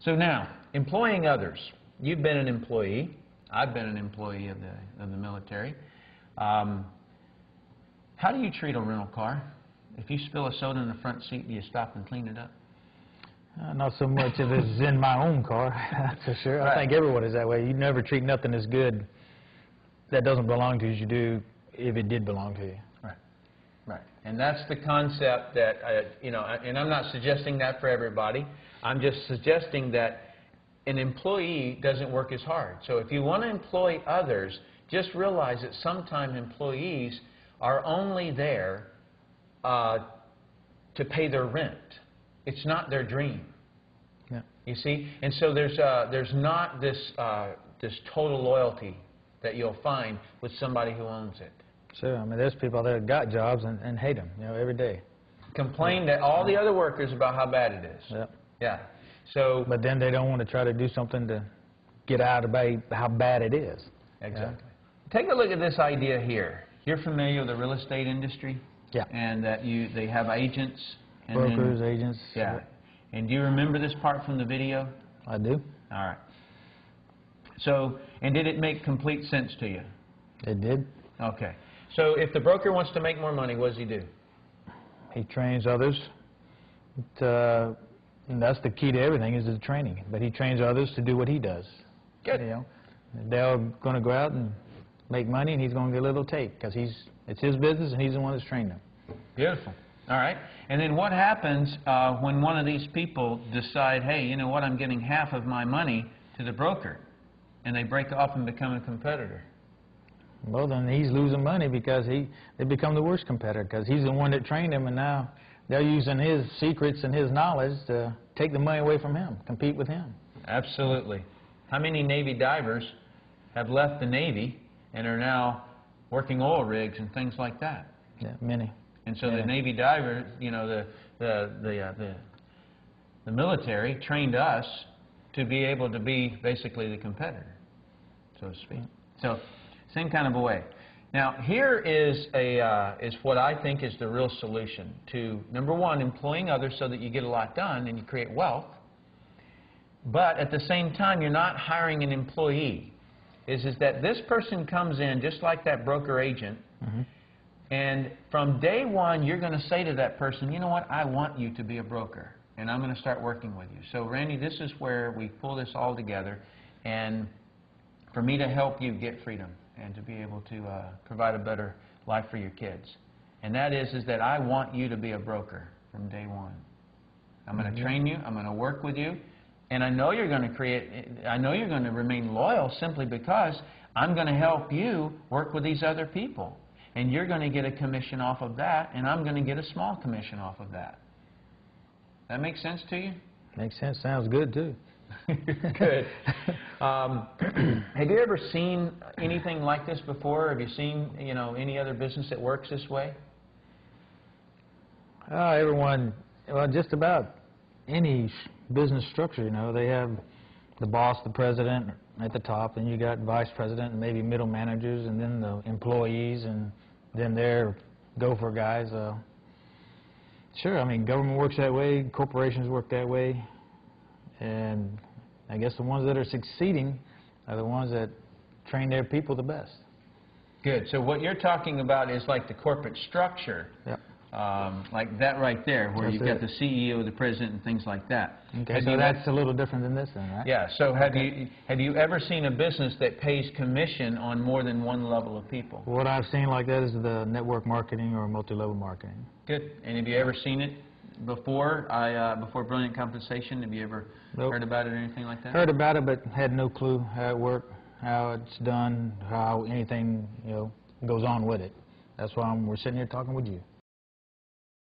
So now, employing others. You've been an employee. I've been an employee of the military. How do you treat a rental car? If you spill a soda in the front seat, do you stop and clean it up? Not so much if it's in my own car, that's for sure. Right. I think everyone is that way. You never treat nothing as good that doesn't belong to you as you do if it did belong to you. Right. Right. And that's the concept that, you know, and I'm not suggesting that for everybody. I'm just suggesting that an employee doesn't work as hard. So if you want to employ others, just realize that sometimes employees are only there to pay their rent. It's not their dream. Yeah. You see? And so there's not this total loyalty that you'll find with somebody who owns it. Sure. I mean, there's people that have got jobs and hate them, you know, every day. Complain to all the other workers about how bad it is. Yeah. Yeah. So. But then they don't want to try to do something to get out of how bad it is. Exactly. Yeah. Take a look at this idea here. You're familiar with the real estate industry? Yeah. And that they have agents. And brokers, then, agents. Yeah. And do you remember this part from the video? I do. All right. So, and did it make complete sense to you? It did. Okay. So if the broker wants to make more money, what does he do? He trains others. And that's the key to everything, is the training. But he trains others to do what he does. Good. You know, they're going to go out and make money, and he's going to get a little take because it's his business, and he's the one that's trained them. Beautiful. All right. And then what happens when one of these people decide, hey, you know what, I'm giving half of my money to the broker, and they break off and become a competitor? Well, then he's losing money because they become the worst competitor because he's the one that trained him, and now they're using his secrets and his knowledge to take the money away from him, compete with him. Absolutely. How many Navy divers have left the Navy and are now working oil rigs and things like that? Yeah, many. And so the Navy divers, you know, the military trained us to be able to be basically the competitor, so to speak. So same kind of a way. Now here is what I think is the real solution to, number one, employing others so that you get a lot done and you create wealth. But at the same time, you're not hiring an employee. Is that this person comes in just like that broker agent. Mm-hmm. And from day one, you're going to say to that person, you know what, I want you to be a broker, and I'm going to start working with you. So, Randy, this is where we pull this all together, and for me to help you get freedom and to be able to provide a better life for your kids. And that is that I want you to be a broker from day one. I'm going to train you, I'm going to work with you, and I know you're going to remain loyal simply because I'm going to help you work with these other people. And you're going to get a commission off of that, and I'm going to get a small commission off of that. That make sense to you? Makes sense. Sounds good, too. Good. Have you ever seen anything like this before? Have you seen, you know, any other business that works this way? Everyone, well, just about any business structure, you know, they have the boss, the president at the top, and you got vice president and maybe middle managers, and then the employees, and then their gopher guys. Sure, I mean, government works that way, corporations work that way, and I guess the ones that are succeeding are the ones that train their people the best. Good. So what you're talking about is like the corporate structure. Yep. Like that right there, where you've got the CEO, the president, and things like that. Okay, so that's a little different than this then, right? Yeah, so have you ever seen a business that pays commission on more than one level of people? What I've seen like that is the network marketing or multi-level marketing. Good. And have you ever seen it before, before Brilliant Compensation? Have you ever heard about it or anything like that? Heard about it, but had no clue how it worked, how it's done, how anything, you know, goes on with it. That's why we're sitting here talking with you.